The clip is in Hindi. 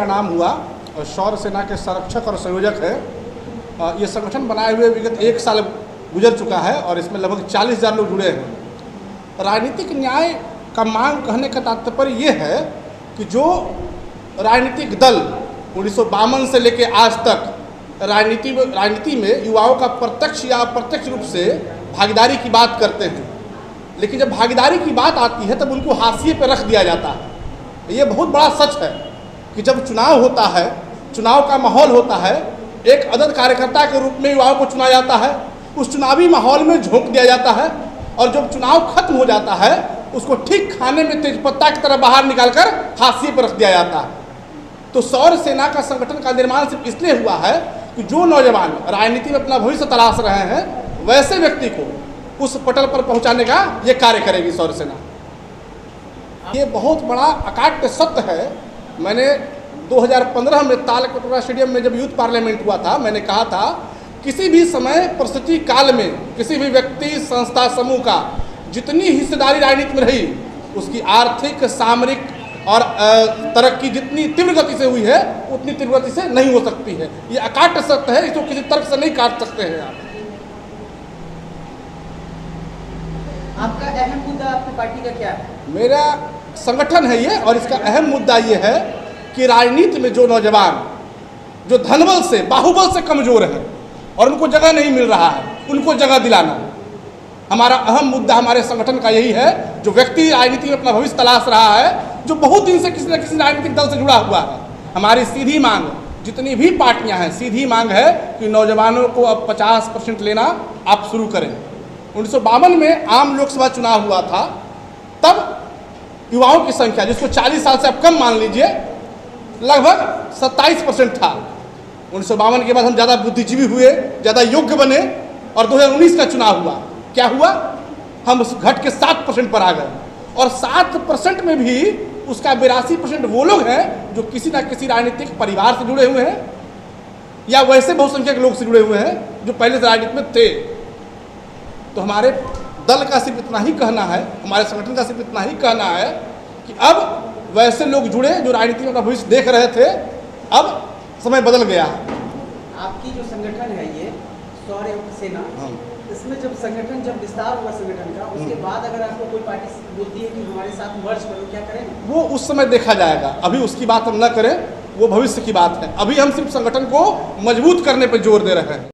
मेरा नाम हुआ और शौर्य सेना के संरक्षक और संयोजक है। ये संगठन बनाए हुए विगत 1 साल गुजर चुका है और इसमें लगभग 40,000 लोग जुड़े हैं। राजनीतिक न्याय का मांग कहने का तात्पर्य ये है कि जो राजनीतिक दल 1952 से लेकर आज तक राजनीति में युवाओं का प्रत्यक्ष या अप्रत्यक्ष रूप से भागीदारी की बात करते हैं, लेकिन जब भागीदारी की बात आती है तब उनको हाशिए पर रख दिया जाता है। ये बहुत बड़ा सच है कि जब चुनाव होता है, चुनाव का माहौल होता है, एक अदद कार्यकर्ता के रूप में युवाओं को चुना जाता है, उस चुनावी माहौल में झोंक दिया जाता है और जब चुनाव खत्म हो जाता है उसको ठीक खाने में तेजपत्ता की तरह बाहर निकालकर हाशिए पर रख दिया जाता है। तो शौर्य सेना का संगठन का निर्माण सिर्फ इसलिए हुआ है कि जो नौजवान राजनीति में अपना भविष्य तलाश रहे हैं वैसे व्यक्ति को उस पटल पर पहुंचाने का ये कार्य करेगी शौर्य सेना। ये बहुत बड़ा अकाट्य सत्य है। मैंने 2015 में तालकटोरा स्टेडियम में जब यूथ पार्लियामेंट हुआ था, मैंने कहा था किसी भी समय परिस्थिति काल में किसी भी व्यक्ति संस्था समूह का जितनी हिस्सेदारी राजनीति में रही उसकी आर्थिक सामरिक और तरक्की जितनी तीव्र गति से हुई है उतनी तीव्र गति से नहीं हो सकती है। ये अकाट्य सत्य है, इसको किसी तर्क से नहीं काट सकते हैं आप। आपका अहम मुद्दा आपकी पार्टी का क्या है? मेरा संगठन है ये और इसका अहम मुद्दा ये है कि राजनीति में जो नौजवान जो धनबल से बाहुबल से कमजोर है और उनको जगह नहीं मिल रहा है, उनको जगह दिलाना हमारा अहम मुद्दा हमारे संगठन का यही है। जो व्यक्ति राजनीति में अपना भविष्य तलाश रहा है, जो बहुत दिन से किसी न किसी राजनीतिक दल से जुड़ा हुआ है, हमारी सीधी मांग, जितनी भी पार्टियां हैं सीधी मांग है कि नौजवानों को अब 50% लेना आप शुरू करें। 1952 में आम लोकसभा चुनाव हुआ था, तब युवाओं की संख्या जिसको 40 साल से आप कम मान लीजिए लगभग 27% था। 1952 के बाद हम ज़्यादा बुद्धिजीवी हुए, ज़्यादा योग्य बने और 2019 का चुनाव हुआ। क्या हुआ? हम उस घट के 7% पर आ गए और 7% में भी उसका 82% वो लोग हैं जो किसी न किसी राजनीतिक परिवार से जुड़े हुए हैं या वैसे बहुसंख्यक लोग से जुड़े हुए हैं जो पहले से राजनीति में थे। तो हमारे दल का सिर्फ इतना ही कहना है, हमारे संगठन का सिर्फ इतना ही कहना है कि अब वैसे लोग जुड़े जो राजनीति में अपना भविष्य देख रहे थे। अब समय बदल गया है। आपकी जो संगठन है ये शौर्य सेना, इसमें जब विस्तार हुआ संगठन का, उसके बाद अगर आपको कोई पार्टी बोलती है कि हमारे साथ मर्ज करो, क्या करेंगे? वो उस समय देखा जाएगा, अभी उसकी बात हम न करें, वो भविष्य की बात है। अभी हम सिर्फ संगठन को मजबूत करने पर जोर दे रहे हैं।